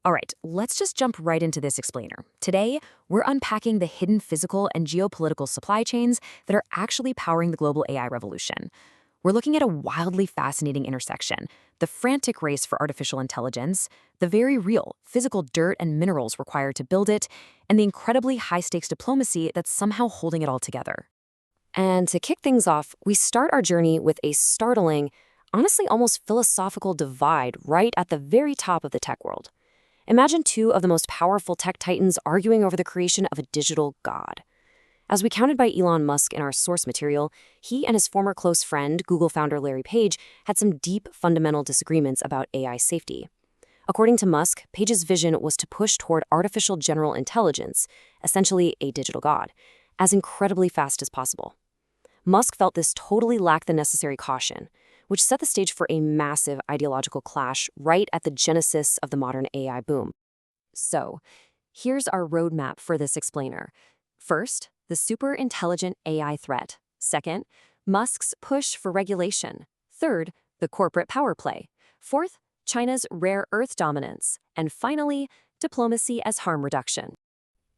All right, let's just jump right into this explainer. Today, we're unpacking the hidden physical and geopolitical supply chains that are actually powering the global AI revolution. We're looking at a wildly fascinating intersection: the frantic race for artificial intelligence, the very real physical dirt and minerals required to build it, and the incredibly high stakes diplomacy that's somehow holding it all together. And to kick things off, we start our journey with a startling, honestly almost philosophical divide right at the very top of the tech world. Imagine two of the most powerful tech titans arguing over the creation of a digital god. As recounted by Elon Musk in our source material, he and his former close friend, Google founder Larry Page, had some deep fundamental disagreements about AI safety. According to Musk, Page's vision was to push toward artificial general intelligence, essentially a digital god, as incredibly fast as possible. Musk felt this totally lacked the necessary caution, which set the stage for a massive ideological clash right at the genesis of the modern AI boom. So, here's our roadmap for this explainer. First, the super intelligent AI threat. Second, Musk's push for regulation. Third, the corporate power play. Fourth, China's rare earth dominance. And finally, diplomacy as harm reduction.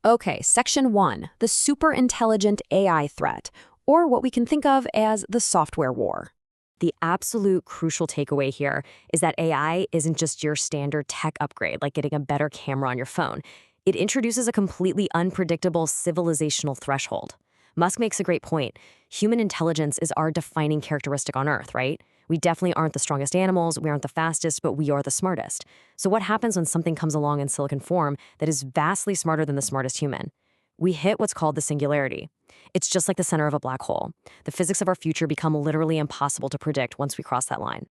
Okay, Section 1, the super intelligent AI threat, or what we can think of as the software war. The absolute crucial takeaway here is that AI isn't just your standard tech upgrade, like getting a better camera on your phone. It introduces a completely unpredictable civilizational threshold. Musk makes a great point. Human intelligence is our defining characteristic on Earth, right? We definitely aren't the strongest animals, we aren't the fastest, but we are the smartest. So what happens when something comes along in silicon form that is vastly smarter than the smartest human? We hit what's called the singularity. It's just like the center of a black hole. The physics of our future become literally impossible to predict once we cross that line.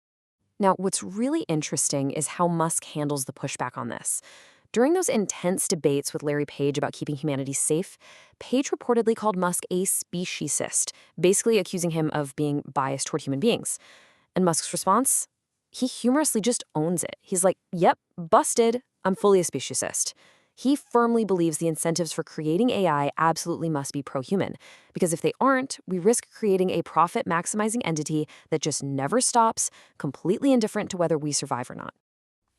Now, what's really interesting is how Musk handles the pushback on this. During those intense debates with Larry Page about keeping humanity safe, Page reportedly called Musk a speciesist, basically accusing him of being biased toward human beings. And Musk's response? He humorously just owns it. He's like, yep, busted. I'm fully a speciesist. He firmly believes the incentives for creating AI absolutely must be pro-human, because if they aren't, we risk creating a profit-maximizing entity that just never stops, completely indifferent to whether we survive or not.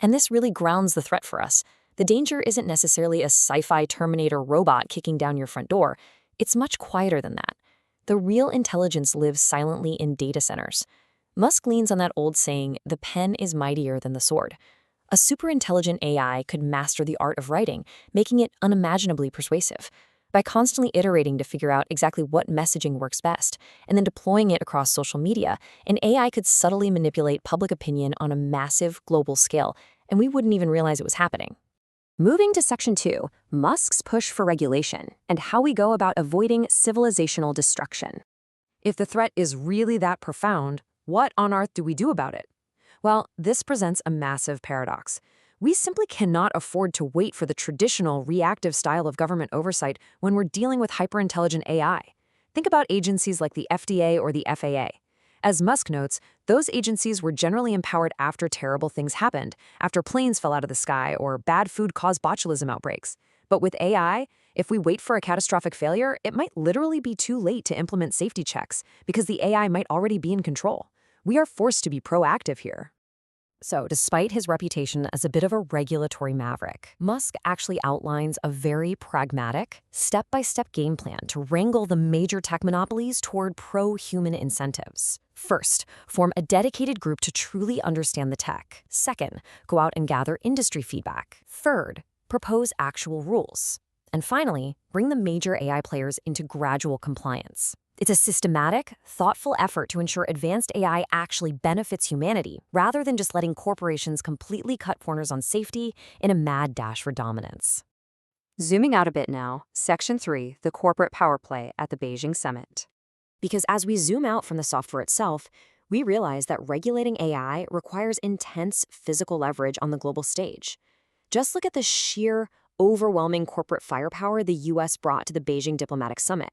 And this really grounds the threat for us. The danger isn't necessarily a sci-fi Terminator robot kicking down your front door. It's much quieter than that. The real intelligence lives silently in data centers. Musk leans on that old saying, the pen is mightier than the sword. A superintelligent AI could master the art of writing, making it unimaginably persuasive. By constantly iterating to figure out exactly what messaging works best, and then deploying it across social media, an AI could subtly manipulate public opinion on a massive global scale, and we wouldn't even realize it was happening. Moving to Section 2, Musk's push for regulation, and how we go about avoiding civilizational destruction. If the threat is really that profound, what on earth do we do about it? Well, this presents a massive paradox. We simply cannot afford to wait for the traditional reactive style of government oversight when we're dealing with hyperintelligent AI. Think about agencies like the FDA or the FAA. As Musk notes, those agencies were generally empowered after terrible things happened, after planes fell out of the sky or bad food caused botulism outbreaks. But with AI, if we wait for a catastrophic failure, it might literally be too late to implement safety checks because the AI might already be in control. We are forced to be proactive here. So, despite his reputation as a bit of a regulatory maverick, Musk actually outlines a very pragmatic, step-by-step game plan to wrangle the major tech monopolies toward pro-human incentives. First, form a dedicated group to truly understand the tech. Second, go out and gather industry feedback. Third, propose actual rules. And finally, bring the major AI players into gradual compliance. It's a systematic, thoughtful effort to ensure advanced AI actually benefits humanity, rather than just letting corporations completely cut corners on safety in a mad dash for dominance. Zooming out a bit now, Section 3, the corporate power play at the Beijing Summit. Because as we zoom out from the software itself, we realize that regulating AI requires intense physical leverage on the global stage. Just look at the sheer, overwhelming corporate firepower the U.S. brought to the Beijing Diplomatic Summit.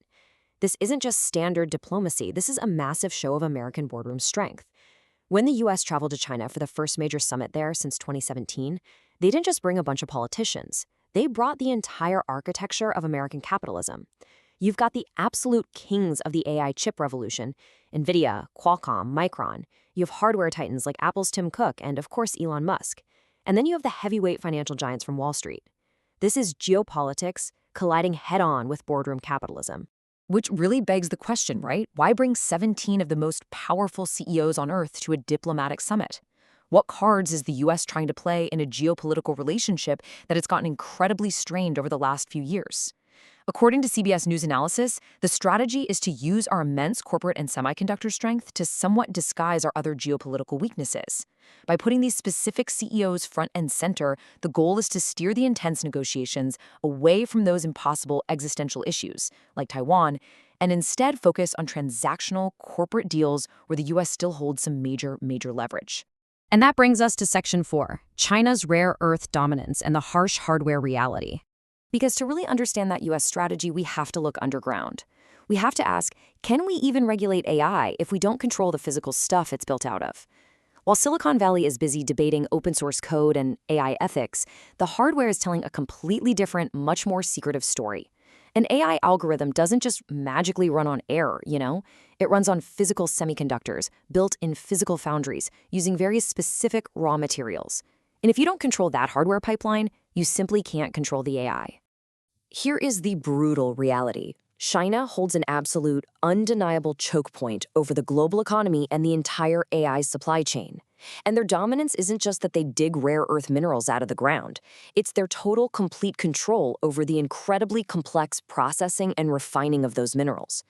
This isn't just standard diplomacy, this is a massive show of American boardroom strength. When the U.S. traveled to China for the first major summit there since 2017, they didn't just bring a bunch of politicians. They brought the entire architecture of American capitalism. You've got the absolute kings of the AI chip revolution, NVIDIA, Qualcomm, Micron. You have hardware titans like Apple's Tim Cook and, of course, Elon Musk. And then you have the heavyweight financial giants from Wall Street. This is geopolitics colliding head-on with boardroom capitalism. Which really begs the question, right? Why bring 17 of the most powerful CEOs on Earth to a diplomatic summit? What cards is the US trying to play in a geopolitical relationship that it's gotten incredibly strained over the last few years? According to CBS News Analysis, the strategy is to use our immense corporate and semiconductor strength to somewhat disguise our other geopolitical weaknesses. By putting these specific CEOs front and center, the goal is to steer the intense negotiations away from those impossible existential issues, like Taiwan, and instead focus on transactional corporate deals where the US still holds some major leverage. And that brings us to Section 4, China's rare earth dominance and the harsh hardware reality. Because to really understand that US strategy, we have to look underground. We have to ask, can we even regulate AI if we don't control the physical stuff it's built out of? While Silicon Valley is busy debating open source code and AI ethics, the hardware is telling a completely different, much more secretive story. An AI algorithm doesn't just magically run on air, you know? It runs on physical semiconductors, built in physical foundries, using very specific raw materials. And if you don't control that hardware pipeline, you simply can't control the AI. Here is the brutal reality. China holds an absolute, undeniable choke point over the global economy and the entire AI supply chain. And their dominance isn't just that they dig rare earth minerals out of the ground. It's their total, complete control over the incredibly complex processing and refining of those minerals.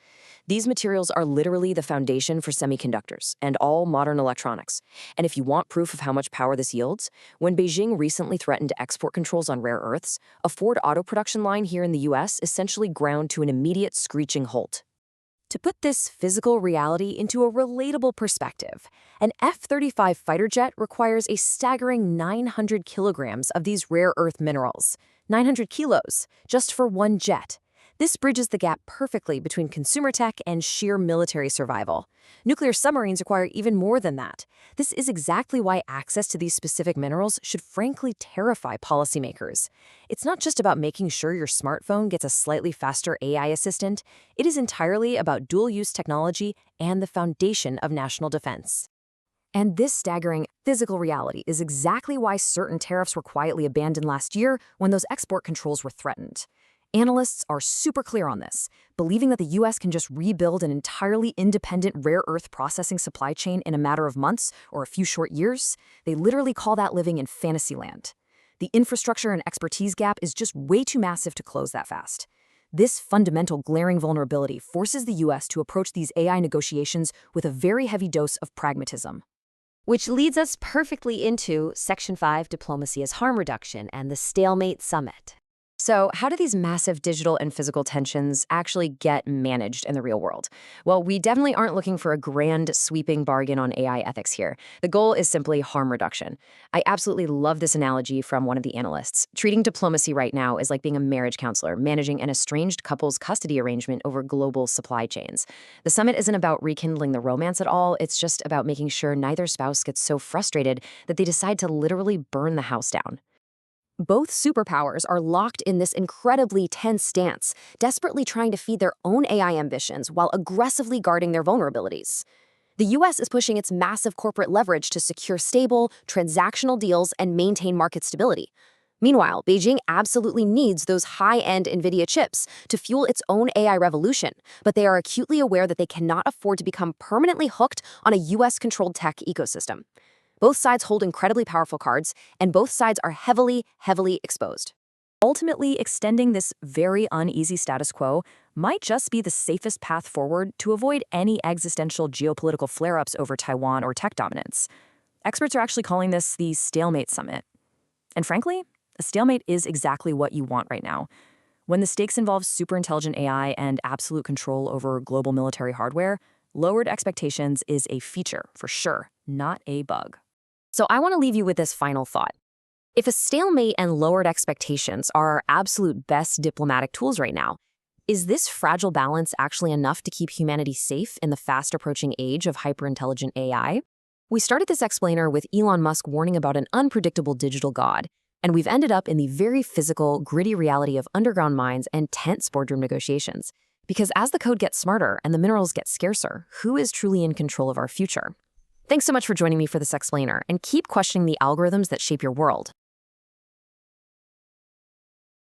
These materials are literally the foundation for semiconductors and all modern electronics. And if you want proof of how much power this yields, when Beijing recently threatened export controls on rare earths, a Ford auto production line here in the US essentially ground to an immediate screeching halt. To put this physical reality into a relatable perspective, an F-35 fighter jet requires a staggering 900 kilograms of these rare earth minerals. 900 kilos, just for one jet. This bridges the gap perfectly between consumer tech and sheer military survival. Nuclear submarines require even more than that. This is exactly why access to these specific minerals should frankly terrify policymakers. It's not just about making sure your smartphone gets a slightly faster AI assistant. It is entirely about dual-use technology and the foundation of national defense. And this staggering physical reality is exactly why certain tariffs were quietly abandoned last year when those export controls were threatened. Analysts are super clear on this, believing that the US can just rebuild an entirely independent rare earth processing supply chain in a matter of months or a few short years. They literally call that living in fantasy land. The infrastructure and expertise gap is just way too massive to close that fast. This fundamental glaring vulnerability forces the US to approach these AI negotiations with a very heavy dose of pragmatism. Which leads us perfectly into Section 5, Diplomacy as Harm Reduction and the Stalemate Summit. So how do these massive digital and physical tensions actually get managed in the real world? Well, we definitely aren't looking for a grand, sweeping bargain on AI ethics here. The goal is simply harm reduction. I absolutely love this analogy from one of the analysts. Treating diplomacy right now is like being a marriage counselor, managing an estranged couple's custody arrangement over global supply chains. The summit isn't about rekindling the romance at all. It's just about making sure neither spouse gets so frustrated that they decide to literally burn the house down. Both superpowers are locked in this incredibly tense stance, desperately trying to feed their own AI ambitions while aggressively guarding their vulnerabilities. The US is pushing its massive corporate leverage to secure stable, transactional deals and maintain market stability. Meanwhile, Beijing absolutely needs those high-end NVIDIA chips to fuel its own AI revolution, but they are acutely aware that they cannot afford to become permanently hooked on a US-controlled tech ecosystem. Both sides hold incredibly powerful cards, and both sides are heavily exposed. Ultimately, extending this very uneasy status quo might just be the safest path forward to avoid any existential geopolitical flare-ups over Taiwan or tech dominance. Experts are actually calling this the Stalemate Summit. And frankly, a stalemate is exactly what you want right now. When the stakes involve superintelligent AI and absolute control over global military hardware, lowered expectations is a feature, for sure, not a bug. So I want to leave you with this final thought. If a stalemate and lowered expectations are our absolute best diplomatic tools right now, is this fragile balance actually enough to keep humanity safe in the fast-approaching age of hyper-intelligent AI? We started this explainer with Elon Musk warning about an unpredictable digital god, and we've ended up in the very physical, gritty reality of underground mines and tense boardroom negotiations. Because as the code gets smarter and the minerals get scarcer, who is truly in control of our future? Thanks so much for joining me for this explainer, and keep questioning the algorithms that shape your world.